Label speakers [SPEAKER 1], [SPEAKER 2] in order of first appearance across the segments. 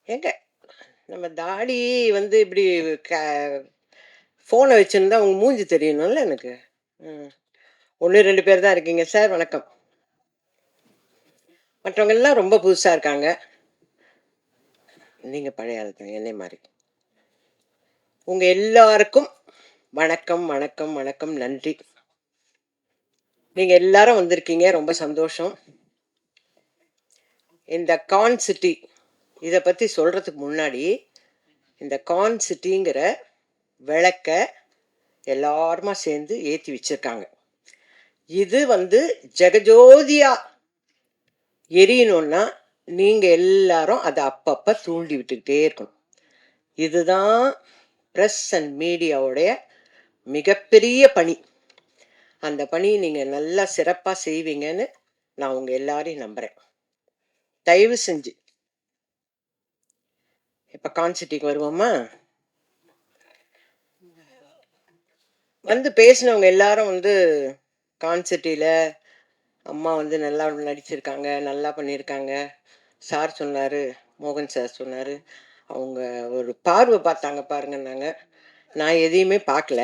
[SPEAKER 1] ஏங்க நம்ம தாடி வந்து இப்படி க ஃபோனை வச்சிருந்தா உங்க மூஞ்சி தெரியணும்ல எனக்கு. ம். 1, 2 பேர் தான் இருக்கீங்க. சார் வணக்கம். மற்றவங்க எல்லாம் ரொம்ப புதுசா இருக்காங்க. நீங்க பழைய ஆள் தான் என்னை மாரி. உங்க எல்லாருக்கும் வணக்கம், வணக்கம், வணக்கம். நன்றி. நீங்க எல்லாரும் வந்திருக்கீங்க. ரொம்ப சந்தோஷம். இந்த கான் சிட்டி இத பத்தி சொல்றதுக்கு முன்னாடி, இந்த கான் சிட்டிங்கிற விளக்க எல்லாருமா சேர்ந்து ஏத்தி வச்சிருக்காங்க. இது வந்து ஜெகஜோதியா எரியணும்னா, நீங்க எல்லாரும் அத அப்பப்ப தூண்டி விட்டுக்கிட்டே இருக்கணும். இதுதான் பிரஸ் அண்ட் மீடியாவுடைய மிகப்பெரிய பணி. அந்த பணிய நீங்க நல்லா சிறப்பா செய்வீங்கன்னு நான் உங்க எல்லாரையும் நம்புறேன். தயவு செஞ்சு இப்ப கான்சிட்டிக்கு வருவோமா? வந்து பேசினவங்க எல்லாரும் வந்து கான்சிட்டில அம்மா வந்து நல்லா நடிச்சிருக்காங்க, நல்லா பண்ணியிருக்காங்க. சார் சொன்னாரு, மோகன் சார் சொன்னாரு. அவங்க ஒரு பார்வை பார்த்தாங்க பாருங்கன்னாங்க. நான் எதையுமே பார்க்கல.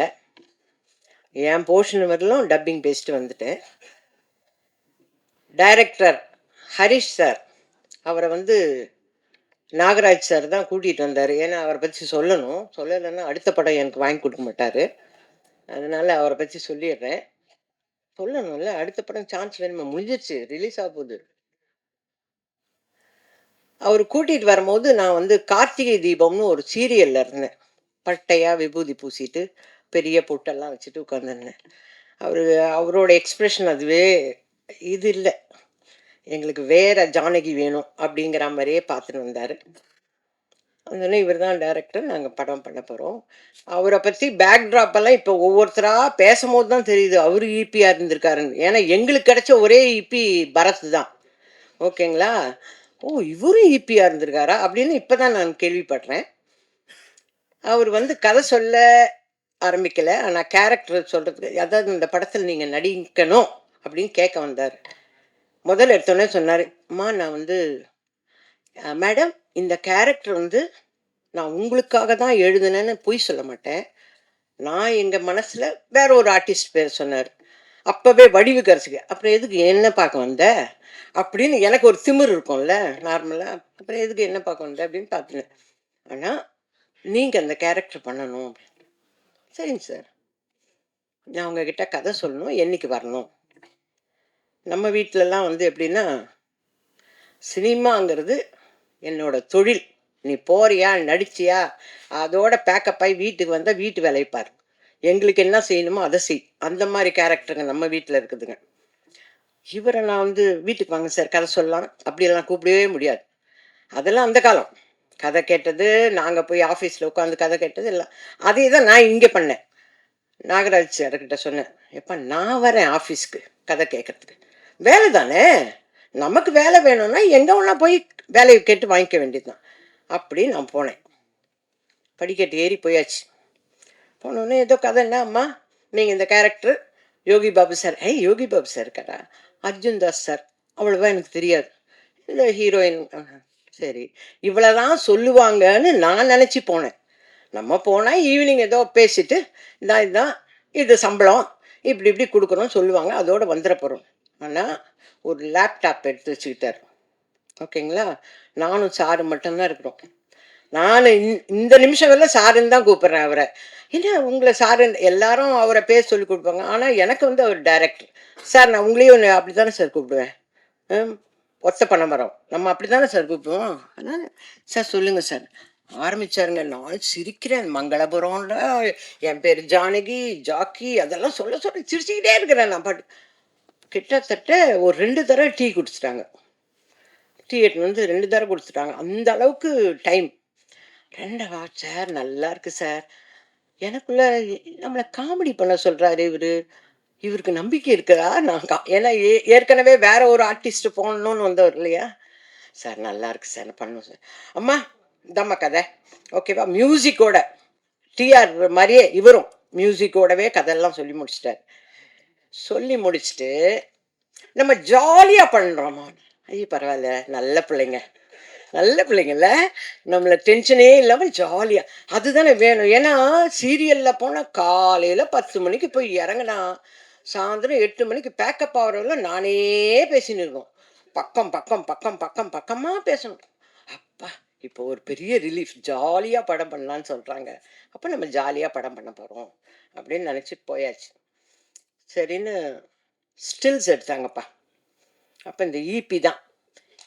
[SPEAKER 1] என் போர்ஷன் வரலும் டப்பிங் பேசிட்டு வந்துட்டேன். டைரக்டர் ஹரிஷ் சார் அவரை வந்து நாகராஜ் சார் தான் கூட்டிகிட்டு வந்தார். ஏன்னா அவரை பற்றி சொல்லணும். சொல்லலைன்னா அடுத்த படம் எனக்கு வாங்கி கொடுக்க மாட்டார். அதனால அவரை பற்றி சொல்லிடுறேன். சொல்லணும்ல, அடுத்த படம் சான்ஸ் வேணுமா? முடிஞ்சிருச்சு, ரிலீஸ் ஆக போகுது. அவர் கூட்டிகிட்டு வரும்போது நான் வந்து கார்த்திகை தீபம்னு ஒரு சீரியலில் இருந்தேன். பட்டையா விபூதி பூசிட்டு பெரிய பொட்டெல்லாம் வச்சுட்டு உட்காந்துருந்தேன். அவர் அவரோட எக்ஸ்பிரஷன் அதுவே இது இல்லை, எங்களுக்கு வேற ஜானகி வேணும் அப்படிங்கிற மாதிரியே பார்த்துட்டு வந்தார். அதனால இவர் தான் டைரக்டர். நாங்கள் படம் பண்ண போகிறோம். அவரை பற்றி பேக்ட்ராப் எல்லாம் இப்போ ஒவ்வொருத்தராக பேசும்போது தான் தெரியுது அவர் ஈபியாக இருந்திருக்காருன்னு. ஏன்னா எங்களுக்கு கிடைச்ச ஒரே ஈபி பரத் தான். ஓகேங்களா? ஓ, இவரும் ஈபியாக இருந்திருக்காரா அப்படின்னு இப்போ தான் நான் கேள்விப்படுறேன். அவர் வந்து கதை சொல்ல ஆரம்பிக்கலை, ஆனால் கேரக்டர் சொல்கிறதுக்கு, அதாவது இந்த படத்தில் நீங்கள் நடிக்கணும் அப்படின்னு கேட்க வந்தார். முதல்ல எடுத்தோடனே சொன்னார், அம்மா நான் வந்து மேடம் இந்த கேரக்டர் வந்து நான் உங்களுக்காக தான் எழுதுனேன்னு பொய் சொல்ல மாட்டேன். நான் எங்கள் மனசில் வேற ஒரு ஆர்டிஸ்ட் பேர் சொன்னார். அப்போவே வடிவுக்கரசிக்கு அப்புறம் எதுக்கு என்ன பார்க்க வந்த அப்படின்னு எனக்கு ஒரு திமிர் இருக்கும்ல நார்மலாக. அப்புறம் எதுக்கு என்ன பார்க்க வந்த அப்படின்னு பார்த்துனேன். ஆனால் நீங்கள் அந்த கேரக்டர் பண்ணணும். சரிங்க சார், நான் உங்ககிட்ட கதை சொல்லணும், என்னைக்கு வரணும்? நம்ம வீட்டிலலாம் வந்து எப்படின்னா, சினிமாங்கிறது என்னோட தொழில். நீ போறியா நடிச்சியா அதோட பேக்கப் ஆகி வீட்டுக்கு வந்தால் வீட்டு வேலையை பாரு, எங்களுக்கு என்ன செய்யணுமோ அதை செய். அந்த மாதிரி கேரக்டருங்க நம்ம வீட்டில் இருக்குதுங்க. இவரை நான் வந்து வீட்டுக்கு வாங்க சார் கதை சொல்லலாம் அப்படியெல்லாம் கூப்பிடவே முடியாது. அதெல்லாம் அந்த காலம். கதை கேட்டது, நாங்கள் போய் ஆஃபீஸில் உட்காந்து கதை கேட்டது எல்லாம் அதே தான் நான் இங்கே பண்ணேன். நாகராஜ் சார்கிட்ட சொன்னேன், எப்பா நான் வரேன் ஆஃபீஸ்க்கு கதை கேட்கறதுக்கு. வேலை தானே, நமக்கு வேலை வேணும்னா எங்கே ஒன்றா போய் வேலையை கேட்டு வாங்கிக்க வேண்டியது தான். அப்படி நான் போனேன். படிக்கட்டு ஏறி போயாச்சு. போனோடனே ஏதோ கதை, என்ன அம்மா நீங்கள் இந்த character Yogi Babu sir. Yogi Babu sir இருக்காரா? அர்ஜுன் தாஸ் சார். அவ்வளோவா எனக்கு தெரியாது. இந்த ஹீரோயின். சரி, இவ்வளோதான் சொல்லுவாங்கன்னு நான் நினச்சி போனேன். நம்ம போனால் ஈவினிங் ஏதோ பேசிட்டு இதுதான் இது சம்பளம் இப்படி இப்படி கொடுக்குறோம் சொல்லுவாங்க, அதோடு வந்துட போகிறோம். ஆனால் ஒரு லேப்டாப் எடுத்து வச்சுக்கிட்டார். ஓகேங்களா? நானும் சாரு மட்டும்தான் இருக்கிறோம். நான் இந்த நிமிஷம் வரல சாருன்னு தான் கூப்பிட்றேன் அவரை. என்ன உங்களை சாரு எல்லாரும் அவரை பேர் சொல்லி கொடுப்பாங்க, ஆனால் எனக்கு வந்து அவர் டைரக்டர். சார் நான் உங்களையும் ஒன்று அப்படி தானே சார் கூப்பிடுவேன். ஒத்த பண்ண மரம் நம்ம அப்படி தானே சார் கூப்பிடுவோம். அதனால் சார் சொல்லுங்கள் சார் ஆரம்பிச்சாருங்க. நான் சிரிக்கிறேன். மங்களபுரம்ல என் பேர் ஜானகி ஜாக்கி அதெல்லாம் சொல்ல சொல்ல சிரிச்சுக்கிட்டே இருக்கிறேன் நான் பாட்டு. கிட்டத்தட்ட ஒரு 2 தடவை டீ குடிச்சிட்டாங்க. டீ எடுத்து வந்து 2 தடவை குடிச்சிட்டாங்க. அந்த அளவுக்கு டைம். 2வா சார் நல்லா இருக்கு சார். எனக்குள்ள நம்மளை காமெடி பண்ண சொல்றாரு இவரு. இவருக்கு நம்பிக்கை இருக்குதா? நான் ஏன்னா ஏற்கனவே வேற ஒரு ஆர்டிஸ்ட் போடணும்னு வந்தவர் இல்லையா? சார் நல்லா இருக்கு சார், பண்ணும் சார். அம்மா இதாம்மா கதை, ஓகேவா? மியூசிக்கோட டிஆர் மாதிரியே இவரும் மியூசிக்கோடவே கதையெல்லாம் சொல்லி முடிச்சிட்டார். சொல்லி முடிச்சுட்டு நம்ம ஜாலியாக பண்ணுறோமா? ஐயோ பரவாயில்ல, நல்ல பிள்ளைங்க நல்ல பிள்ளைங்கல்ல. நம்மள டென்ஷனே இல்லாம ஜாலியா அதுதானே வேணும். ஏன்னா, சீரியல்ல போனா காலையில 10 மணிக்கு போய் இறங்குனா, சாயந்தரம் 8 மணிக்கு பேக்கப் ஆகுறவரை நானே பேசின்னு இருக்கணும். பக்கம், பக்கம், பக்கம், பக்கம், பக்கமா பேசணும். அப்பா! இப்போ ஒரு பெரிய ரிலீஃப். ஜாலியா படம் பண்ணலான்னு சொல்றாங்க. அப்ப நம்ம ஜாலியா படம் பண்ண போறோம். அப்படின்னு நினைச்சுட்டு போயாச்சு. சரின்னு ஸ்டில்ஸ் எடுத்தாங்கப்பா. அப்ப இந்த ஈபி தான்.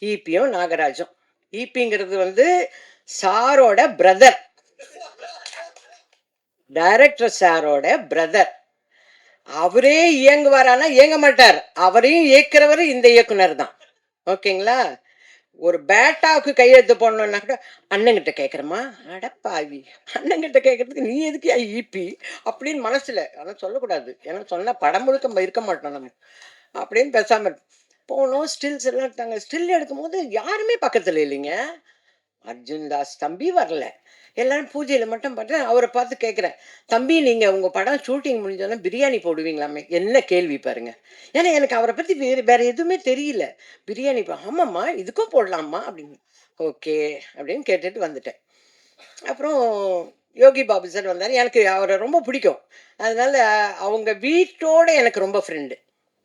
[SPEAKER 1] ஈபியும் நாகராஜும். ஈபிங்கிறது வந்து சாரோட பிரதர். டைரக்டர் சாரோட பிரதர். அவரே இயங்குவாரானா இயங்க மாட்டார். அவரையும் இயக்குறவரு இந்த இயக்குனர் தான். ஓகேங்களா? ஒரு பேட்டாவுக்கு கையெழுத்து போடணும்னா கூட அண்ணங்கிட்ட கேட்குறேம்மா. அடப்பாவி! அண்ணங்கிட்ட கேட்கறதுக்கு நீ எதுக்குயா ஈபி? அப்படின்னு மனசுல. ஆனா சொல்லக்கூடாது. ஏன்னா சொன்னா படம் முழுக்க இருக்க மாட்டோம் நம்ம. அப்படின்னு பேசாம போனோம். ஸ்டில்ஸ் எல்லாம் எடுத்தாங்க. ஸ்டில் எடுக்கும்போது யாருமே பக்கத்துல இல்லைங்க. அர்ஜுன் தாஸ் தம்பி வரல. எல்லாரும் பூஜையில மட்டும் பார்த்தேன். அவரை பார்த்து கேட்குறேன், "தம்பி நீங்க உங்க படம் ஷூட்டிங் முடிஞ்சோனே பிரியாணி போடுவீங்களாமே?" என்ன கேள்வி பாருங்க. ஏன்னா எனக்கு அவரை பத்தி வேற எதுவுமே தெரியல. பிரியாணி "ஆமாம்மா, இதுக்கும் போடலாம்மா" அப்படின்னு. ஓகே அப்படின்னு கேட்டுட்டு வந்துட்டேன். அப்புறம் யோகி பாபு சார் வந்தாரு. எனக்கு அவரை ரொம்ப பிடிக்கும். அதனால அவங்க வீட்டோட எனக்கு ரொம்ப ஃப்ரெண்டு.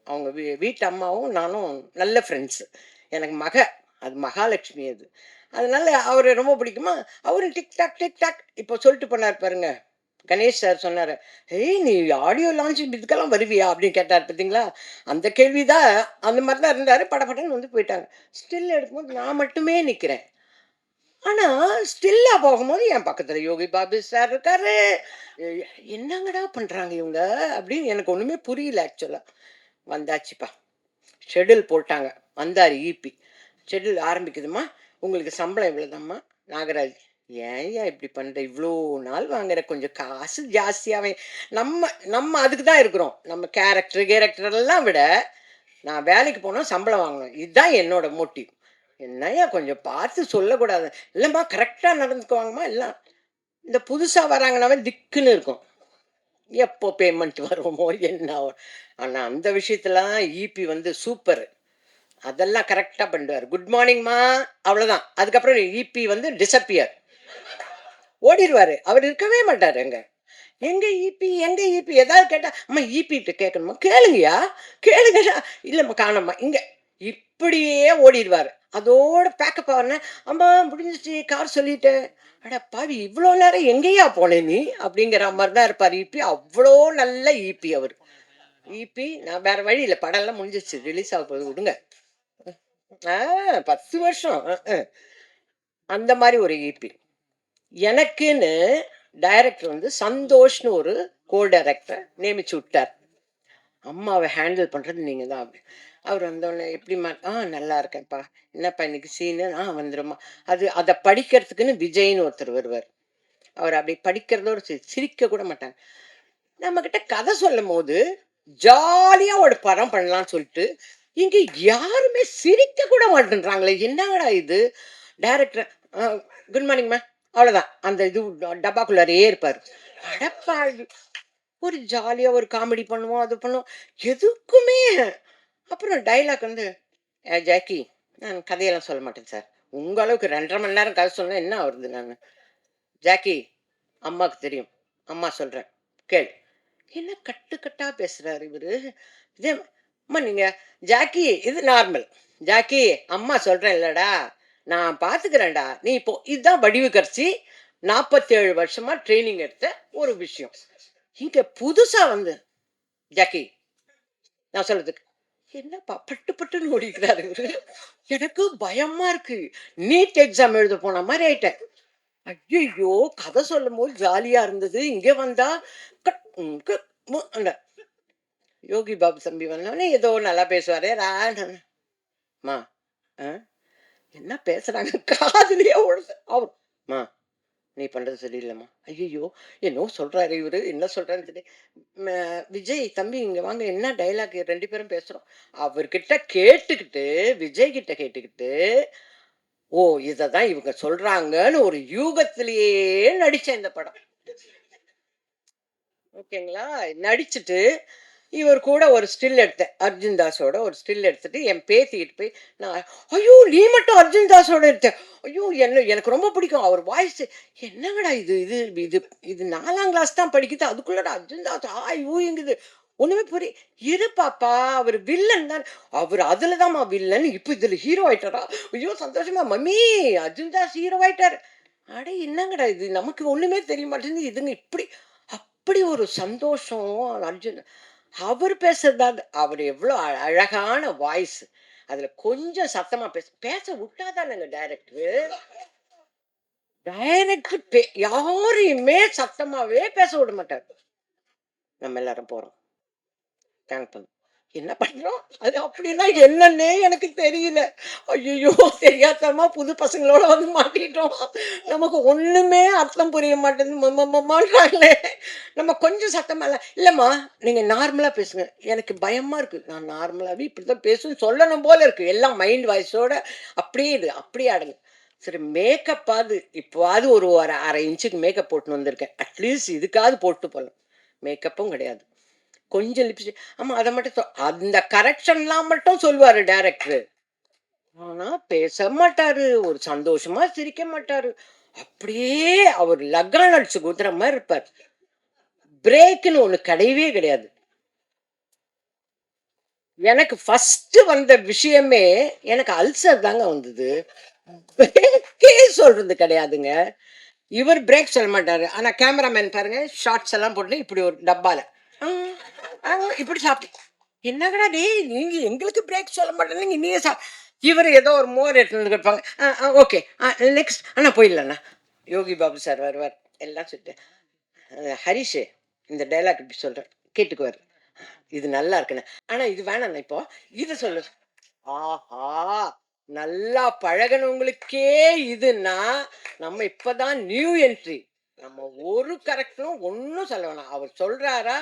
[SPEAKER 1] அவங்க வீட்டு அம்மாவும் நானும் நல்ல ஃப்ரெண்ட்ஸு. எனக்கு அது மகாலட்சுமி அது. அதனால அவர ரொம்ப பிடிக்குமா, அவரு டிக் டாக், டிக் டாக் இப்போ சொல்லிட்டு போனாரு பாருங்க. கணேஷ் சார் சொன்னாரு, "ஏய் நீ ஆடியோ லான்ச் இதுக்கெல்லாம் வருவியா?" அப்படின்னு கேட்டாரு பார்த்தீங்களா? அந்த கேள்வி தான் அந்த மாரி தான் இருந்தாரு. படபடன்னு வந்து போயிட்டாங்க. ஸ்டில் எடுக்கும்போது நான் மட்டுமே நிக்கிறேன். ஆனா, ஸ்டில்லா போகும்போது என் பக்கத்துல யோகி பாபு சார் இருக்காரு. எ என்னங்கடா பண்றாங்க இவங்க? அப்படின்னு எனக்கு ஒண்ணுமே புரியல ஆக்சுவலா. வந்தாச்சுப்பா. ஷெட்யூல் போட்டாங்க. வந்தாரு ஈபி. ஷெட்யூல் ஆரம்பிக்குதும்மா. உங்களுக்கு சம்பளம் இவ்வளோதாம்மா. நாகராஜ். ஏன்யா இப்படி பண்ற? இவ்வளோ நாள் வாங்குற கொஞ்சம் காசு ஜாஸ்தியாவே நம்ம நம்ம அதுக்கு தான் இருக்கிறோம். நம்ம கேரக்டர் எல்லாம் விட நான் வேலைக்கு போனா சம்பளம் வாங்கணும். இதுதான் என்னோட மோட்டிவ். என்னய்யா கொஞ்சம் பார்த்து சொல்லக்கூடாது. இல்லம்மா கரெக்ட்டா நடந்துக்குவாங்கம்மா எல்லாம். இந்த புதுசா வராங்கனாவே திக்குன்னு இருக்கும். எப்போ பேமெண்ட் வருமோ என்னவோ. ஆனா அந்த விஷயத்துலலாம் ஈபி வந்து சூப்பர். அதெல்லாம் கரெக்ட்டா பண்ணிடுவாரு. குட் மார்னிங்மா அவ்வளோதான். அதுக்கப்புறம் ஈபி வந்து டிஸப்பியர். ஓடிருவாரு. அவர் இருக்கவே மாட்டாரு அங்க. எங்க ஈபி? எங்க ஈபி? ஏதாவது கேட்டா, அம்மா ஈபிட்ட கேட்கணுமா? கேளுங்கயா. கேளுங்கடா. இல்லம்மா காணோம்மா. இங்க. இப்படியே ஓடிருவாரு. அதோட பேக்கப் ஆன, அம்மா முடிஞ்சிருச்சு கார் சொல்லிட்டேன். அட பாவி! இவ்ளோ நேரம் எங்கேய்யா போன நீ? அப்படிங்கிற மாரி தான் இருப்பாரு ஈபி. அவ்ளோ நல்ல ஈபி அவரு. ஈபி நான் வேற வழி இல்ல. படம்லாம் முடிஞ்சிருச்சு. ரிலீஸ் ஆக போகுது விடுங்க. ஆ 10 வருஷம். அந்த மாரி ஒரு ஈபி. எனக்குன்னு டைரக்டர் வந்து சந்தோஷ்ன்னு ஒரு டைரக்டர் நியமிச்சு விட்டார். அம்மாவ ஹேண்டில் பண்றது நீங்க தான் அப்படி. அவர் வந்தோடனே எப்படிம்மா? நல்லா இருக்கேன்ப்பா. என்னப்பா இன்னைக்கு சீனு? வந்துரும்மா. அத படிக்கிறதுக்குன்னு விஜய்ன்னு ஒருத்தர் வருவார். அவர் அப்படி படிக்கிறதோட சரி, சிரிக்க கூட மாட்டாங்க. நம்மகிட்ட கதை சொல்லும்போது, ஜாலியா ஒரு படம் பண்ணலாம்னு சொல்லிட்டு, இங்க யாருமே சிரிக்க கூட மாட்டேன்றாங்களே! என்னங்கடா இது? டைரக்டர் அ குட் மார்னிங்மா. அவ்வளோதான். அந்த இது டப்பாக்குள்ளாரயே இருப்பாரு. அடப்பாவி! ஒரு ஜாலியா ஒரு காமெடி பண்ணுவோம், அது பண்ணுவோம். எதுக்குமே அப்புறம் டயலாக் வந்து, ஜாக்கி நான் கதையெல்லாம் சொல்ல மாட்டேன் சார். உங்க அளவுக்கு 2 1/2 மணி நேரம் கதை சொன்னா என்ன ஆவுறது நானு? ஜாக்கி அம்மாக்கு தெரியும். அம்மா சொல்றேன். கேளு." என்ன கட்டு கட்டா பேசுறாரு இவரு. இதே அம்மா நீங்க ஜாக்கி இது நார்மல். ஜாக்கி அம்மா சொல்றேன் இல்லடா. நான் பார்த்துக்கிறேன்டா. நீ இப்போ இதுதான் வடிவுக்கரசி 47 வருஷமா ட்ரெய்னிங் எடுத்த ஒரு விஷயம். இங்க புதுசா வந்து ஜாக்கி நான் சொல்றதுக்கு என்னப்பா பட்டு பட்டுன்னு ஓடிக்கிறாரு இவரு. எனக்கு பயமா இருக்கு. நீட் எக்ஸாம் எழுத போன மாதிரி ஆயிட்டேன். ஐயையோ! கதை சொல்லும்போது ஜாலியா இருந்தது. இங்க வந்தா கட் ம் கு மு அந்த யோகி பாபு தம்பி வந்தோனே ஏதோ நல்லா பேசுவாரு. அம்மா அ என்ன பேசுறாங்க காதுலயே விழுது. அவரு அம்மா நீ பண்றது சரியில்லம்மா. ஐயையோ! என்னவோ சொல்றாரு இவரு. என்ன சொல்றாருன்னு தெரியல. ம விஜய் தம்பி இங்க வாங்க என்ன டயலாக் 2 பேரும் பேசுறோம். அவர்கிட்ட கேட்டுக்கிட்டு, விஜய் கிட்ட கேட்டுக்கிட்டு, ஓ! இததான் இவங்க சொல்றாங்கன்னு ஒரு யூகத்திலேயே நடிச்சேன் இந்த படம். ஓகேங்களா? நடிச்சுட்டு, இவர் கூட ஒரு ஸ்டில் எடுத்தேன். அர்ஜுன் தாஸோட ஒரு ஸ்டில் எடுத்துட்டு, என் பேத்திகிட்ட போய் நான், "ஐயோ! நீ மட்டும் அர்ஜுன் தாஸோட எடுத்த? ஐயோ! எனக்கு ரொம்ப பிடிக்கும். அவர் வாய்ஸ் என்னங்கடா இது இது இது இது 4ஆம் கிளாஸ் தான் படிக்குது. அதுக்குள்ளடா அர்ஜுன் தாஸ் ஆய் ஊய்ங்குது. ஒண்ணுமே இரு பாப்பா அவரு வில்லன் தான். அவரு அதுல தான்மா வில்லன். இப்ப இதுல ஹீரோ ஆயிட்டாரா? ஐயோ! சந்தோஷமா மம்மி அர்ஜுன் தாஸ் ஹீரோ ஆயிட்டாரு. அட என்னங்கடா இது? நமக்கு ஒண்ணுமே தெரிய மாட்டேங்குது. இதுங்க இப்படி அப்படி ஒரு சந்தோஷம் அர்ஜுன். அவரு பேசுறதாவது அவரு எவ்வளோ அழகான வாய்ஸ். அதுல கொஞ்சம் சத்தமா பேச விட்டா தானேங்க டைரக்டரு. டைரக்டர் யாரையுமே சத்தமாவே பேச விட மாட்டாரு. நம்ம எல்லாரும் போறோம். தேங்க் பண்ணு. என்ன பண்றோம்? அது அப்படின்னா என்னன்னே எனக்கு தெரியல. ஐயய்யோ! தெரியாத்தனமா புது பசங்களோட வந்து மாட்டிக்கிட்டோம். நமக்கு ஒண்ணுமே அர்த்தம் புரிய மாட்டேங்குது. மம்மான்றாங்களே. நம்ம கொஞ்சம் சத்தமா இல்லம்மா நீங்க நார்மலா பேசுங்க. எனக்கு பயமா இருக்கு. நான் நார்மலாவே இப்படித்தான் பேசுவேன்னு சொல்லணும் போல இருக்கு. எல்லாம் மைண்ட் வாய்ஸோட அப்படியே அப்படியே அடங்கு. சரி மேக்கப்பாவது இப்பவாவது ஒரு 1/2 இன்ச்சுக்கு மேக்கப் போட்டுன்னு வந்திருக்கேன். அட்லீஸ்ட் இதுக்காவது போட்டு போலாம். மேக்கப்பும் கிடையாது. கொஞ்சம் லிப்ஸ்டிக் ஆமா அத மட்டும் அந்த கரெக்ஷன்லாம் மட்டும் சொல்லுவாரு டைரக்டரு. ஆனா பேச மாட்டாரு. ஒரு சந்தோஷமா சிரிக்க மாட்டாரு. அப்படியே அவர் லக்கான் அடிச்சு குத்துற மாரி இருப்பாரு. பிரேக்குன்னு ஒண்ணு கிடையவே கிடையாது. எனக்கு ஃபர்ஸ்ட் வந்த விஷயமே எனக்கு அல்சர் தாங்க வந்தது. பிரேக்கே சொல்றது கிடையாதுங்க. இவர் பிரேக் சொல்ல மாட்டாரு. ஆனா கேமராமேன் பாருங்க ஷார்ட்ஸ் எல்லாம் போட்டு இப்படி ஒரு டப்பால. ஆ, ஆ, இப்படி சாப்பிட்டு என்னங்கடா டேய் நீங்க எங்களுக்கு பிரேக் சொல்ல மாட்டேங்க நீங்க இவர் ஏதோ ஒரு மோர் எடுத்து வந்து கொடுப்பாங்க. ஓகே நெக்ஸ்ட் அண்ணா போயிடலண்ணா. யோகி பாபு சார் வருவார். எல்லாம் சொல்லிட்டு ஹரிஷ் இந்த டைலாக் இப்படி சொல்றேன் கேட்டுக்குவார். இது நல்லா இருக்குண்ணே. ஆனா இது வேணாண்ணா இப்போ. இது சொல்லு. ஆஹா! நல்லா பழகுனவங்களுக்கே இதுன்னா, நம்ம இப்பதான் நியூ என்ட்ரி. நம்ம ஒரு கரெக்டரும் ஒண்ணும் சொல்ல வேணாம். அவர் சொல்றாரா,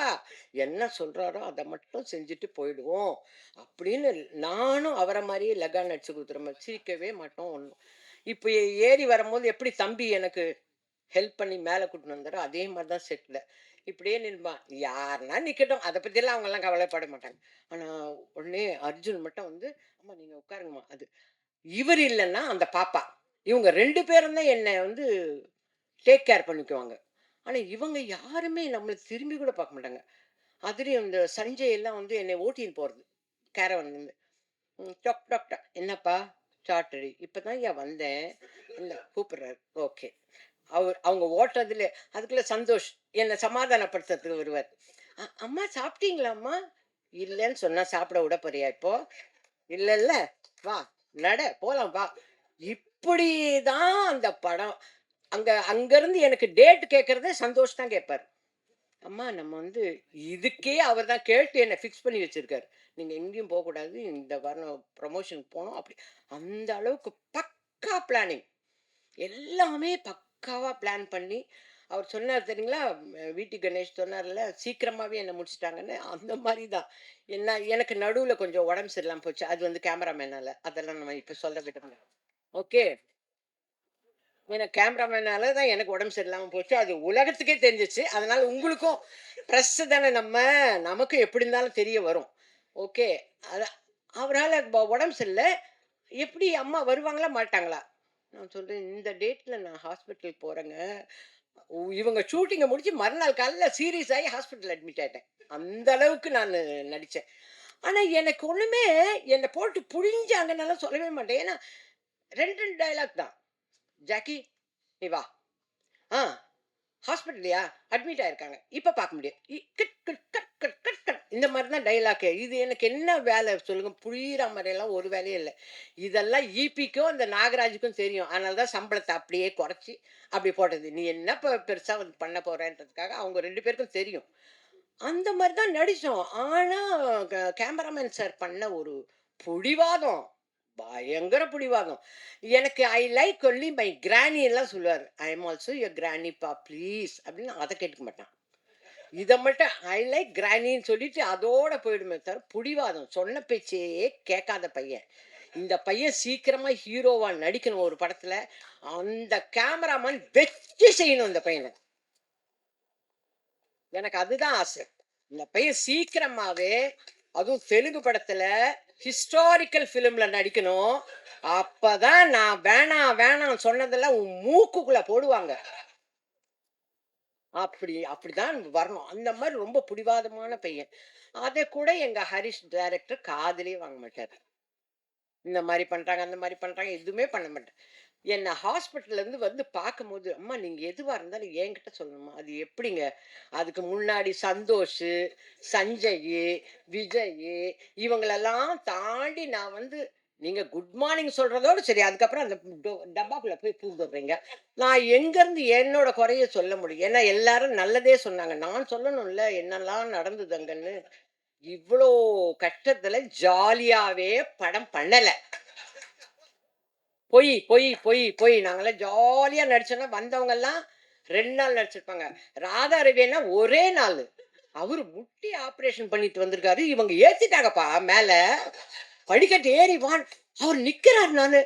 [SPEAKER 1] என்ன சொல்றாரோ அத மட்டும் செஞ்சுட்டு போயிடுவோம். அப்படின்னு நானும் அவர மாரியே லகான் அடிச்சு குடுத்துற மாரி சிரிக்கவே மாட்டோம் ஒண்ணும். இப்ப ஏறி வரும்போது எப்படி தம்பி எனக்கு ஹெல்ப் பண்ணி மேல கூட்டின்னு வந்தாரோ, அதே மாரி தான் செட்ல. இப்படியே நின்பான். யாருன்னா நிக்கட்டும். அத பத்தியெல்லாம் அவங்கலாம் கவலைப்பட மாட்டாங்க. ஆனா, உடனே அர்ஜுன் மட்டும் வந்து, "அம்மா நீங்க உட்காருங்கம்மா." அது இவர் இல்லன்னா அந்த பாப்பா. இவங்க 2 பேரும் தான் என்ன வந்து டேக் கேர் பண்ணிக்குவாங்க. ஆனா, இவங்க யாருமே நம்மள திரும்பி கூட பார்க்க மாட்டாங்க. அதுலயும் இந்த சஞ்சய் எல்லாம் வந்து என்னை ஓட்டின்னு போறது. கேரவன்லருந்து. டொக் டொக் டொக். "என்னப்பா?" "சாட்டர்டே." "இப்பதான்யா வந்தேன்." "இல்ல கூப்பிடுறாரு." "ஓகே." அவங்க ஓட்டுறதுல அதுக்குள்ள சந்தோஷ் என்னை சமாதானப்படுத்துறதுக்கு வருவார். அம்மா சாப்பிட்டீங்களாம்மா?" இல்லைன்னு சொன்னா சாப்பிட விட போறியா இப்போ? இல்ல இல்ல வா நட போலாம் வா. இப்படிதான் அந்த படம். அங்கிருந்து எனக்கு டேட் கேட்கறதே சந்தோஷ் தான் கேட்பாரு. அம்மா நம்ம வந்து இதுக்கே அவர் தான் கேட்டு என்னை ஃபிக்ஸ் பண்ணி வச்சிருக்காரு. நீங்க எங்கேயும் போகக்கூடாது. இந்த வாரம் ப்ரமோஷனுக்கு போகணும் அப்படி. அந்த அளவுக்கு பக்கா பிளானிங். எல்லாமே பக்காவா பிளான் பண்ணி அவர் சொன்னார் தெரியுங்களா? வீட்டு கணேஷ் சொன்னார்ல, சீக்கிரமாவே என்ன முடிச்சுட்டாங்கன்னு. அந்த மாரி தான். எனக்கு நடுவுல கொஞ்சம் உடம்பு சரியில்லாம போச்சு. அது வந்து கேமராமேனால. அதெல்லாம் நம்ம இப்ப சொல்ல விரும்பல. ஓகே. ஏன்னா கேமராமேனால தான் எனக்கு உடம்பு சரியில்லாம போச்சு. அது உலகத்துக்கே தெரிஞ்சுச்சு. அதனால உங்களுக்கும் பிரஸ் தானே நம்ம. நமக்கும் எப்படி இருந்தாலும் தெரிய வரும். ஓகே. அத அவரால உடம்பு சரியில்ல. எப்படி அம்மா வருவாங்களா? மாட்டாங்களா? நான் சொல்றேன், "இந்த டேட்ல நான் ஹாஸ்பிட்டல் போறேங்க." இவங்க ஷூட்டிங்க முடிச்சு மறுநாள் காலையில சீரியஸ் ஆகி ஹாஸ்பிட்டல் அட்மிட் ஆயிட்டேன். அந்த அளவுக்கு நானு நடிச்சேன். ஆனா எனக்கு ஒண்ணுமே என்ன போட்டு புழிஞ்சாங்கன்னெல்லாம் சொல்லவே மாட்டேன். ஏன்னா 2, 2 டயலாக் தான். "ஜாக்கி நீ வா. ஆ ஹாஸ்பிட்டல்லையா? அட்மிட் ஆயிருக்காங்க. இப்ப பார்க்க முடியாது. கிட் கிட் கட் கட் கட் கட்." இந்த மாரி தான் டயலாக்கு. இது எனக்கு என்ன வேலை சொல்லுங்க? புரியிற மாரியெல்லாம் ஒரு வேலையும் இல்ல. இதெல்லாம் ஈபிக்கும், அந்த நாகராஜுக்கும் தெரியும். அதனால தான் சம்பளத்த அப்படியே குறைச்சு, அப்படி போட்டது. நீ என்ன பெருசா வந்து பண்ண போறேன்றதுக்காக அவங்க 2 பேருக்கும் தெரியும். அந்த மாரி தான் நடிச்சோம். ஆனா கேமராமேன் சார் பண்ண ஒரு புடிவாதம். பயங்கர புடிவாதம். எனக்கு I like only my granny எல்லாம் சொல்லுவாரு. ஐ அம் ஆல்சோ யுவர் கிரானிப்பா ப்ளீஸ் அப்படின்னு அத கேட்டுக்க மாட்டான். இத மட்டும் ஐ லைக் கிரானின்னு சொல்லிட்டு அதோட போயிடுமே தவிர புடிவாதம். சொன்ன பேச்சையே கேட்காத பையன். இந்த பையன் சீக்கிரமா ஹீரோவா நடிக்கணும் ஒரு படத்துல. அந்த கேமராமேன் வெச்சு செய்யணும் இந்த பையன. எனக்கு அதுதான் ஆசை. இந்த பையன் சீக்கிரமாவே அதுவும் தெலுங்கு படத்துல ஹிஸ்டாரிக்கல் ஃபிலிம்ல நடிக்கணும். அப்பதான் நான் வேணாம் வேணாம் சொன்னதெல்லாம் உன் மூக்குக்குள்ள போடுவாங்க. அப்படிதான் வரணும். அந்த மாரி ரொம்ப பிடிவாதமான பையன். அத கூட எங்க ஹரிஷ் டைரக்டர் காதுலயே வாங்க மாட்டாரு. இந்த மாரி பண்றாங்க, அந்த மாரி பண்றாங்க, எதுவுமே பண்ண மாட்டாரு. என்ன ஹாஸ்பிட்டல்ல இருந்து வந்து பார்க்கும்போது, "அம்மா நீங்க எதுவா இருந்தாலும் என்கிட்ட சொல்லணும்மா." அது எப்படிங்க? அதுக்கு முன்னாடி சந்தோஷு, சஞ்சயி, விஜயி இவங்களெல்லாம் தாண்டி நான் வந்து நீங்க குட் மார்னிங் சொல்றதோட சரி. அதுக்கப்புறம் அந்த டப்பாக்குள்ள போய் பூந்துடுறீங்க. நான் எங்கருந்து என்னோட குறைய சொல்ல முடியும்? ஏன்னா எல்லாரும் நல்லதே சொன்னாங்க. நான் சொல்லணும்ல என்னெல்லாம் நடந்தது அங்கன்னு. இவ்ளோ கஷ்டத்துல ஜாலியாவே படம் பண்ணல. பொய், பொய், பொய், பொய். நாங்கலாம் ஜாலியா நடிச்சோன்னா, வந்தவங்கலாம் 2 நாள் நடிச்சிருப்பாங்க. ராதா ரவின்னா ஒரே நாளு. அவரு முட்டி ஆப்பரேஷன் பண்ணிட்டு வந்திருக்காரு. இவங்க ஏத்திட்டாங்கப்பா மேல. படிக்கட்டு ஏறி வான் அவரு நிக்கிறாரு நானு.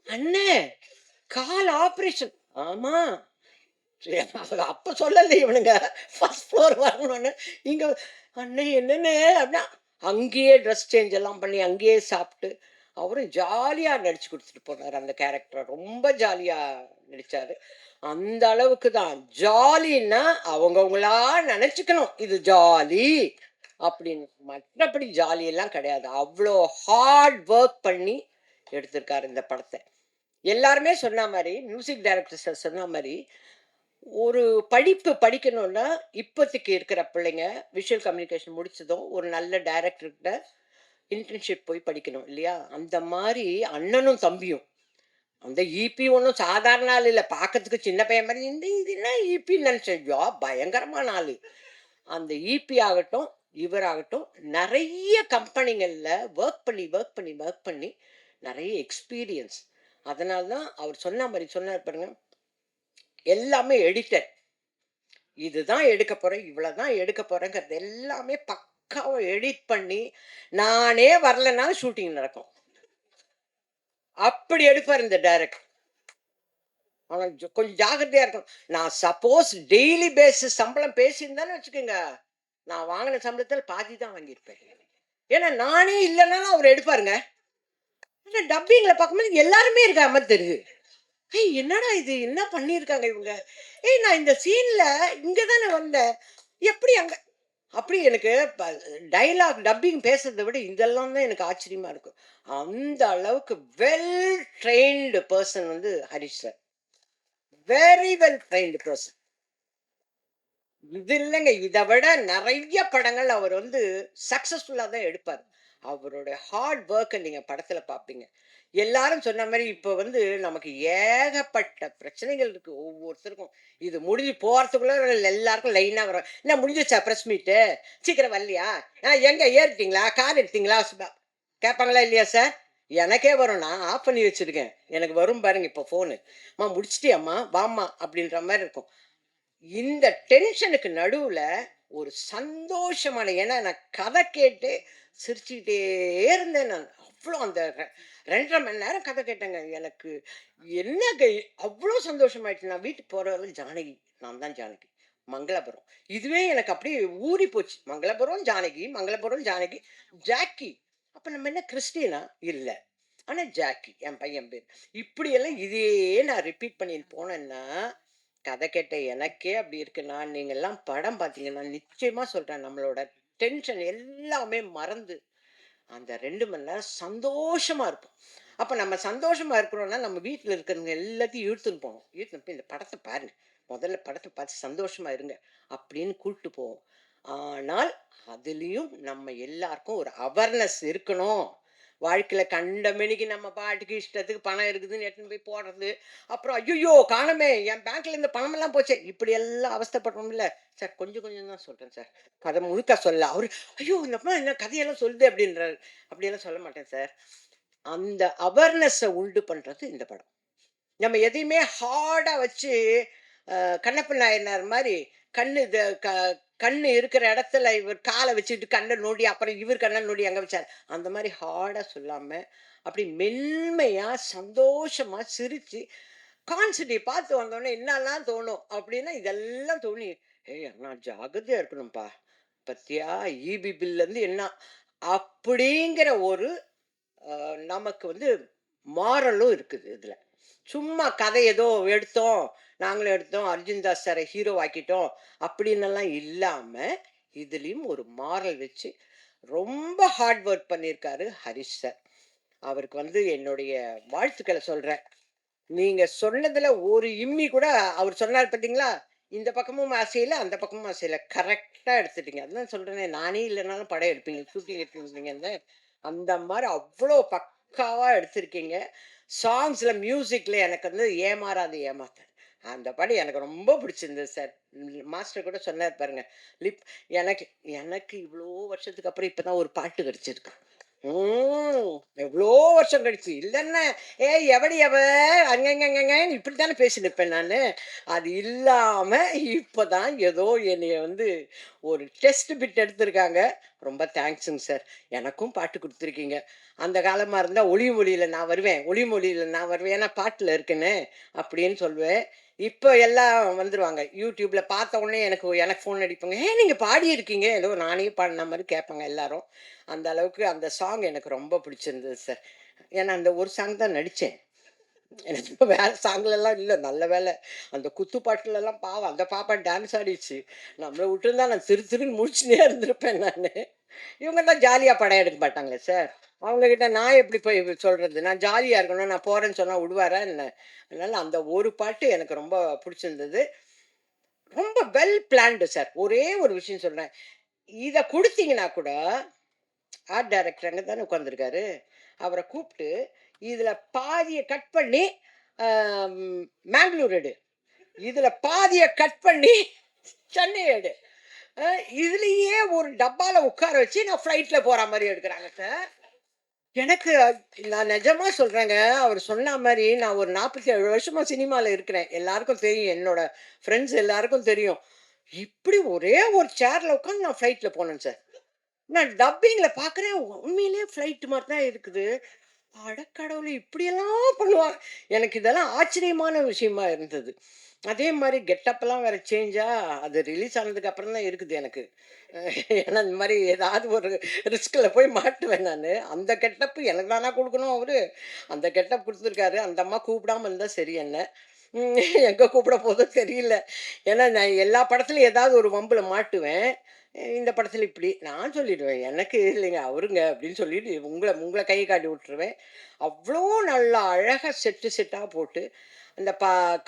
[SPEAKER 1] "அண்ணே, கால் ஆப்பரேஷன்." ஆமா. சரி, அப்ப சொல்லல இவனுங்க. ஃபர்ஸ்ட் ஃப்ளோர் வரணும்னு. இங்க "அண்ணே என்னண்ணே" அப்படின்னா, அங்கேயே ட்ரெஸ் சேஞ்ச் எல்லாம் பண்ணி, அங்கேயே சாப்ட்டு, அவரும் ஜாலியா நடிச்சு குடுத்துட்டு போனாரு அந்த கேரக்டர. ரொம்ப ஜாலியா நடிச்சாரு. அந்த அளவுக்கு தான். ஜாலின்னா அவங்கவங்களா நெனச்சுக்கணும். இது ஜாலி அப்படின்னு. மற்றபடி ஜாலி எல்லாம் கிடையாது. அவ்ளோ ஹார்ட் வொர்க் பண்ணி எடுத்திருக்காரு இந்த படத்த. எல்லாருமே சொன்ன மாரி, மியூசிக் டைரக்டர் சார் சொன்ன மாரி, ஒரு படிப்பு படிக்கணும்னா, இப்போதைக்கு இருக்கிற பிள்ளைங்க விஷுவல் கம்யூனிகேஷன் முடிச்சதும், ஒரு நல்ல டைரக்டர்கிட்ட இன்டர்ன்ஷிப் போய் படிக்கணும் இல்லையா? அந்த மாரி அண்ணனும், தம்பியும். அந்த ஈபி ஒண்ணும் சாதாரண ஆள் இல்ல. பார்க்கறதுக்கு சின்ன பையன் மாரி, இந்த இது என்ன ஈபின்னு நெனச்சேன். பயங்கரமான ஆளு. அந்த ஈபி ஆகட்டும், இவராகட்டும், நெறைய கம்பெனிங்கள்ல வொர்க் பண்ணி, வொர்க் பண்ணி, வொர்க் பண்ணி, நெறைய எக்ஸ்பீரியன்ஸ். அதனால தான் அவர் சொன்ன மாரி சொன்னாரு பாருங்க, எல்லாமே எடிட்டட். இதுதான் எடுக்க போறேன், இவ்வளவுதான் எடுக்க போறேங்கிறது எல்லாமே பக்காவா எடிட் பண்ணி, நானே வரலனாலும் ஷூட்டிங் நடக்கும். அப்படி எடுப்பாரு இந்த டைரக்டர். ஆனா கொஞ்சம் ஜாக்கிரதையா இருக்கணும். நான் சப்போஸ் டெய்லி பேசிஸ் சம்பளம் பேசியிருந்தேன்னு வச்சுக்கோங்க, நான் வாங்கின சம்பளத்துல பாதி தான் வாங்கியிருப்பேன். ஏன்னா நானே இல்லைனாலும் அவர் எடுப்பாருங்க. ஆனா டப்பிங்ல பார்க்கும்போது எல்லாருமே இருக்க மாதிரி தெரியுது. ஏய் என்னடா இது என்ன பண்ணியிருக்காங்க இவங்க? ஏய் நான் இந்த சீன்ல இங்க தானே வந்தேன். எப்படி அங்க அப்படி எனக்கு டயலாக் டப்பிங் பேசுறத விட இதெல்லாம் தான் எனக்கு ஆச்சரியமா இருக்கும். அந்த அளவுக்கு வெல் ட்ரெயின்டு பர்சன் வந்து Harish sir. Very well trained person. இது இல்லைங்க. இத விட நெறைய படங்கள் அவர் வந்து சக்சஸ்ஃபுல்லா தான் எடுப்பாரு. அவருடைய ஹார்ட் வொர்க்க நீங்க படத்துல பார்ப்பீங்க. எல்லாரும் சொன்ன மாரி இப்ப வந்து நமக்கு ஏகப்பட்ட பிரச்சனைகள் இருக்கு ஒவ்வொருத்தருக்கும். இது முடிஞ்சு போறதுக்குள்ள எல்லாருக்கும் லைனா வரும். "என்ன முடிஞ்சிருச்சா பிரஸ் மீட்டு? சீக்கிரம் வரலையா? எங்க ஏறிட்டீங்களா? கார் எடுத்தீங்களா?" கேட்பாங்களா இல்லையா சார்? எனக்கே வரும். நான் ஆஃப் பண்ணி வச்சிருக்கேன். எனக்கு வரும் பாருங்க இப்போ ஃபோனு. "அம்மா முடிச்சிட்டியாம்மா? வாம்மா" அப்படின்ற மாரி இருக்கும். இந்த டென்ஷனுக்கு நடுவுல ஒரு சந்தோஷமான ஏன்னா நான் கதை கேட்டு சிரிச்சுக்கிட்டே இருந்தேன் நான். அவ்வளோ அந்த 2 1/2 மணி நேரம் கதை கேட்டேங்க. எனக்கு என்னங்க அவ்வளோ சந்தோஷமாயிடுச்சு. நான் வீட்டுக்கு போற வரையிலும் ஜானகி, நான் தான் ஜானகி. மங்களபுரம். இதுவே எனக்கு அப்படியே ஊறி போச்சு. மங்களபுரம் ஜானகி, மங்களபுரம் ஜானகி, ஜாக்கி. அப்ப நம்ம என்ன கிறிஸ்டியனா? இல்ல. ஆனா ஜாக்கி என் பையன் பேர். இப்படியெல்லாம் இதையே நான் ரிப்பீட் பண்ணிட்டு போனேன்னா, கதை கேட்ட எனக்கே அப்படி இருக்குன்னா, நீங்கலாம் படம் பார்த்தீங்கன்னா, நிச்சயமா சொல்றேன் நம்மளோட டென்ஷன் எல்லாமே மறந்து, அந்த 2 மணி நேரம் சந்தோஷமா இருப்போம். அப்ப நம்ம சந்தோஷமா இருக்கிறோம்னா, நம்ம வீட்ல இருக்கிறவங்க எல்லாத்தையும் இழுத்துன்னு போணும். இழுத்துன்னு போய் இந்த படத்த பாருங்க. முதல்ல படத்த பார்த்து சந்தோஷமா இருங்க. அப்படின்னு கூட்டு போவோம். ஆனால், அதிலயும் நம்ம எல்லாருக்கும் ஒரு அவர்னஸ் இருக்கணும். வாழ்க்கையில கண்டமேனிக்கு நம்ம பாட்டுக்கு இஷ்டத்துக்கு பணம் இருக்குதுன்னு எடுத்துன்னு போய் போடுறது. அப்புறம் ஐய்யய்யோ! காணோமே! என் பேங்க்ல இருந்த பணமெல்லாம் போச்சே! இப்படியெல்லாம் அவஸ்தைப்படுறோம்ல. சார் கொஞ்சம் கொஞ்சம் தான் சொல்றேன் சார். கதை முழுக்க சொல்லல. அவரு ஐயோ! இந்த அம்மா என்ன கதையெல்லாம் சொல்லுது அப்படின்றாரு. அப்படியெல்லாம் சொல்ல மாட்டேன் சார். அந்த அவேர்னஸ உண்டு பண்றது இந்த படம். நம்ம எதையுமே ஹார்டா வச்சு கண்ணப்ப நாயனார் மாரி கண்ணு இது கண்ணு இருக்கிற இடத்துல இவர் காலை வச்சுட்டு கண்ணை நோண்டி அப்புறம் இவர் கண்ணை நோண்டி அங்க வச்சார். அந்த மாதிரி ஹார்டா சொல்லாம அப்படி மென்மையா சந்தோஷமா சிரிச்சு கான்செப்டை பார்த்து வந்தோடனே என்னெல்லாம் தோணும் அப்படின்னா இதெல்லாம் தோணி ஏய் அண்ணா ஜாகிரதையா இருக்கணும்ப்பா பத்தியா ஈபி பில்ல இருந்து என்ன அப்படிங்கிற ஒரு நமக்கு வந்து மாரலும் இருக்குது இதுல. சும்மா கதை ஏதோ எடுத்தோம், நாங்களும் எடுத்தோம், அர்ஜுன் தாஸ் சார ஹீரோ ஆக்கிட்டோம் அப்படின்னெல்லாம் இல்லாம, இதுலயும் ஒரு மாரல் வச்சு ரொம்ப ஹார்ட் ஒர்க் பண்ணியிருக்காரு ஹரிஷ் சார். அவருக்கு வந்து என்னுடைய வாழ்த்துக்கள சொல்றேன். நீங்க சொன்னதுல ஒரு இம்மி கூட அவர் சொன்னாரு பார்த்தீங்களா? இந்த பக்கமும் அசையல, அந்த பக்கமும் அசையல. கரெக்ட்டா எடுத்துட்டீங்க. அதான் சொல்றேனே, நானே இல்லனாலும் படம் எடுப்பீங்க. ஷூட்டிங் எடுப்பீங்கன்னு. அந்த மாரி அவ்ளோ பக்காவா எடுத்திருக்கீங்க. சாங்ஸ்ல, மியூசிக்ல எனக்கு வந்து ஏமாறாது ஏமாத்தேன். அந்த படம் எனக்கு ரொம்ப பிடிச்சிருந்தது சார். மாஸ்டர் கூட சொன்னாரு பாருங்க. லிப் எனக்கு எனக்கு இவ்ளோ வருஷத்துக்கு அப்புறம் இப்ப தான் ஒரு பாட்டு கிடைச்சிருக்கு. ம். எவ்ளோ வருஷம் கழிச்சு. இல்லன்னா, "ஏய் எவடி அவ? அங்கங்கங்கங்கன்னு" இப்படித்தானே பேசினிருப்பேன் நானு. அது இல்லாம இப்பதான் ஏதோ என்னைய வந்து ஒரு டெஸ்ட் பிட் எடுத்திருக்காங்க. ரொம்ப தேங்க்ஸுங்க சார். எனக்கும் பாட்டு குடுத்துருக்கீங்க. அந்த காலமா இருந்தா ஒளியும் ஒலியில நான் வருவேன். ஒளியும் ஒலியில நான் வருவேன். ஏன்னா பாட்டுல இருக்கேன்னு அப்படின்னு சொல்லுவேன். இப்ப எல்லாம் வந்துருவாங்க. YouTubeல பார்த்த உடனே எனக்கு எனக்கு ஃபோன் அடிப்பாங்க. "ஏன் நீங்க பாடியிருக்கீங்க?" ஏதோ நானே பாடுன மாரி கேட்பாங்க எல்லாரும். அந்த அளவுக்கு அந்த சாங் எனக்கு ரொம்ப பிடிச்சிருந்தது சார். ஏன்னா அந்த ஒரு சாங் தான் நடிச்சேன். எனக்கு இப்ப வேற சாங்லலாம் இல்ல. நல்ல வேளை. அந்த குத்து பாட்டுலலாம் பாவம் அந்த பாப்பா டான்ஸ் ஆடிருச்சு. நம்மள விட்டுருந்தா நான் திரு திருன்னு முழிச்சுன்னே இருந்திருப்பேன் நானு. இவங்க தான் ஜாலியா படம் எடுக்க மாட்டாங்களே சார். அவங்க கிட்ட நான் எப்படி போய் சொல்றது? நான் ஜாலியா இருக்கணும். நான் போறேன்னு சொன்னா விடுவாரா என்ன? அதனால அந்த ஒரு பாட்டு எனக்கு ரொம்ப பிடிச்சிருந்தது. ரொம்ப வெல் பிளான்டு சார். ஒரே ஒரு விஷயம் சொல்றேன். இத குடுத்தீங்கன்னா கூட ஆர்ட் டைரக்டர் அங்க தானே உட்கார்ந்திருக்காரு. அவர கூப்ட்டு, இதுல பாதிய கட் பண்ணி மேங்களூர் எடு. இதுல பாதிய கட் பண்ணி சென்னை எடு. அ இதுலயே ஒரு டப்பால உட்கார வச்சு நான் ஃப்ளைட்ல போற மாரி எடுக்குறாங்க சார். எனக்கு நான் நிஜமா சொல்றேங்க. அவரு சொன்னா மாரி நான் ஒரு 47 வருஷமா சினிமால இருக்கிறேன். எல்லாருக்கும் தெரியும். என்னோட ஃப்ரெண்ட்ஸ் எல்லாருக்கும் தெரியும். இப்படி ஒரே ஒரு சேர்ல உட்கார்ந்து நான் ஃப்ளைட்ல போனேன் சார். நான் டப்பிங்ல பார்க்குறேன். உண்மையிலேயே ஃப்ளைட் மாரி தான் இருக்குது. அட கடவுளே! இப்படியெல்லாம் பண்ணுவாங்க. எனக்கு இதெல்லாம் ஆச்சரியமான விஷயமா இருந்தது. அதே மாரி கெட்டப்லாம் வேற சேஞ்சா, அது ரிலீஸ் ஆனதுக்கு அப்புறம் தான் இருக்குது எனக்கு. ஏன்னா இந்த மாரி ஏதாவது ஒரு ரிஸ்க்ல போய் மாட்டுவேன் நானு. அந்த கெட்டப் எனக்கு தானா குடுக்கணும் அவரு. அந்த கெட்டப் குடுத்துருக்காரு. அந்த அம்மா கூப்பிடாம இருந்தா சரி என்ன. ம் எங்க கூப்பிட போதோ தெரியல. ஏன்னா நான் எல்லா படத்துலயும் ஏதாவது ஒரு வம்புல மாட்டுவேன். இந்த படத்துல இப்படி. நான் சொல்லிடுவேன். எனக்கு இல்லைங்க அவருங்க அப்படின்னு சொல்லிட்டு உங்கள உங்கள கை காட்டி விட்டுருவேன். அவ்ளோ நல்லா அழகா செட்டா போட்டு, அந்த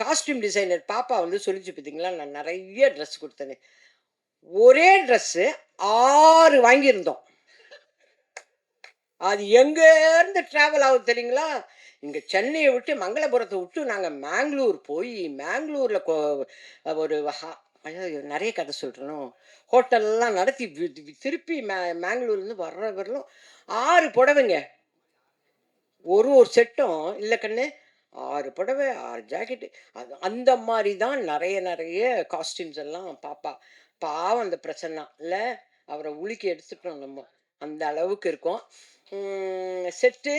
[SPEAKER 1] காஸ்டியூம் டிசைனர் பாப்பா வந்து சொல்லிச்சு பார்த்தீங்களா, நான் நெறைய ட்ரெஸ் குடுத்தேன்னு. ஒரே ட்ரெஸ்ஸு 6 வாங்கியிருந்தோம். அது எங்கேருந்து ட்ராவல் ஆகுது தெரியுங்களா? இங்க சென்னைய விட்டு மங்களபுரத்த விட்டு நாங்க மேங்களூர் போயி, மேங்களூர்ல ஒரு ஐயய்யோ! நெறைய கதை சொல்றேனோ! ஹோட்டல்லாம் நடத்தி திருப்பி மேங்களூர்லேருந்து வர்ற வரலும் 6 புடவைங்க. ஒரு செட்டும் இல்ல கண்ணு. 6 புடவை, 6 ஜாக்கெட்டு. அது அந்த மாரி தான் நெறைய காஸ்டியூம்ஸ் எல்லாம் பாப்பா. பாவம் அந்த பிரசன்னா இல்ல? அவர உலுக்கி எடுத்துட்டோம் நம்ம. அந்த அளவுக்கு இருக்கும். செட்டு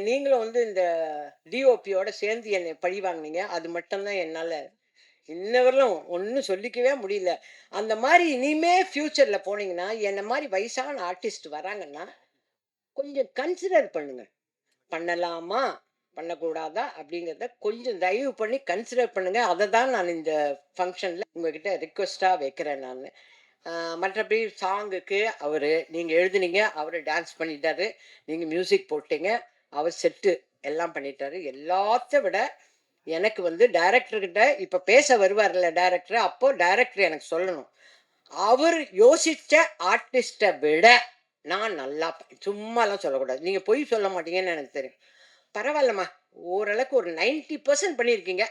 [SPEAKER 1] நீங்களும் வந்து இந்த டிஓபியோட சேர்ந்து என்னை பழி வாங்குனீங்க. அது மட்டும் தான் என்னால இன்ன வரலும் ஒண்ணும் சொல்லிக்கவே முடியல. அந்த மாரி இனிமே ஃபியூச்சர்ல போனீங்கன்னா, என்ன மாரி வயசான ஆர்டிஸ்ட் வராங்கன்னா, கொஞ்சம் கன்சிடர் பண்ணுங்க. பண்ணலாமா? பண்ணக்கூடாதா? அப்படிங்கிறத கொஞ்சம் தயவு பண்ணி கன்சிடர் பண்ணுங்க. அத தான் நான் இந்த ஃபங்ஷன்ல உங்ககிட்ட ரிக்வெஸ்ட்டா வைக்கிறேன் நானு. அ மற்றபடி சாங்குக்கு நீங்க எழுதுனீங்க. அவரு டான்ஸ் பண்ணிட்டாரு. நீங்க மியூசிக் போட்டீங்க. அவர் செட்டு எல்லாம் பண்ணிட்டாரு. எல்லாத்த விட எனக்கு வந்து டைரக்டர் கிட்ட இப்ப பேச வருவார்ல டைரக்டர், அப்போ டைரக்டர் எனக்கு சொல்லணும். அவரு யோசிச்ச ஆர்டிஸ்ட்ட விட நான் நல்லா சும்மாலாம் சொல்லக்கூடாது. நீங்க பொய் சொல்ல மாட்டீங்கன்னு எனக்கு தெரியும். பரவாயில்லம்மா. ஓரளவுக்கு ஒரு 90% பண்ணியிருக்கீங்க.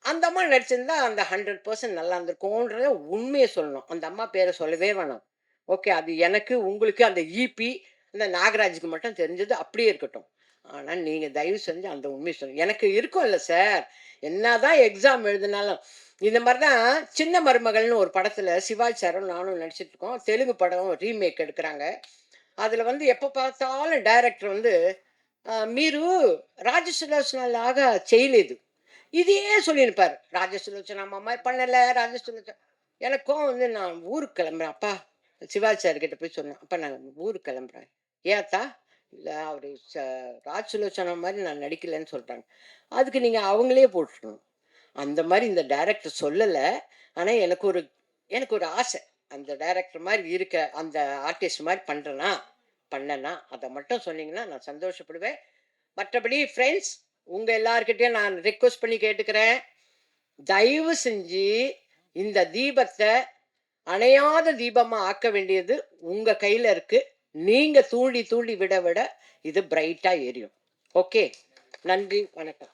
[SPEAKER 1] அந்த அம்மா நடிச்சிருந்தா அந்த 100% நல்லா இருந்திருக்கும்ன்றத உண்மைய சொல்லணும். அந்த அம்மா பேர சொல்லவே வேணாம். ஓகே. அது எனக்கு, உங்களுக்கு அந்த ஈபி, இந்த நாகராஜுக்கு மட்டும் தெரிஞ்சது அப்படியே இருக்கட்டும். ஆனா நீங்க தயவு செஞ்சு அந்த உண்மைய சொல்லுங்க. எனக்கு இருக்கும்ல சார். என்னதான் எக்ஸாம் எழுதினாலும், இந்த மாரி தான் சின்ன மருமகள்னு ஒரு படத்துல சிவாஜி சாரும் நானும் நடிச்சிட்டு இருக்கோம். தெலுங்கு படம் ரீமேக் எடுக்குறாங்க. அதுல வந்து எப்ப பார்த்தாலும் டைரக்டர் வந்து మీరు రాజసులోచనలాగా చేయలేదు. ఇదే சொல்லியிருப்பாரு. ராஜசுலோச்சனா அம்மா மாரி பண்ணல, ராஜசுலோச்சனா எனக்கு கோவம் வந்து நான் ஊருக்கு கிளம்புறேன். அப்பா! சிவாஜி சார் கிட்ட போய் சொன்னேன். அப்ப நான் ஊருக்கு கிளம்புறேன். ஏத்தா? இல்ல அவரு ராஜ் சுலோச்சனா மாரி நான் நடிக்கலன்னு சொல்றாங்க. அதுக்கு நீங்க அவங்களே போட்டுருக்கணும். அந்த மாரி இந்த டைரக்டர் சொல்லல. ஆனா எனக்கு ஒரு ஆசை. அந்த டைரக்டர் மாரி இருக்க அந்த ஆர்டிஸ்ட் மாரி பண்ணனா, அத மட்டும் சொன்னீங்கன்னா நான் சந்தோஷப்படுவேன். மற்றபடி ஃப்ரெண்ட்ஸ், உங்க எல்லார்கிட்டயும் நான் ரிக்வெஸ்ட் பண்ணி கேட்டுக்கிறேன். தயவு செஞ்சு இந்த தீபத்த அணையாத தீபமா ஆக்க வேண்டியது உங்க கையில இருக்கு. நீங்க தூண்டி தூண்டி விட விட இது பிரைட்டா எரியும். ஓகே. நன்றி, வணக்கம்.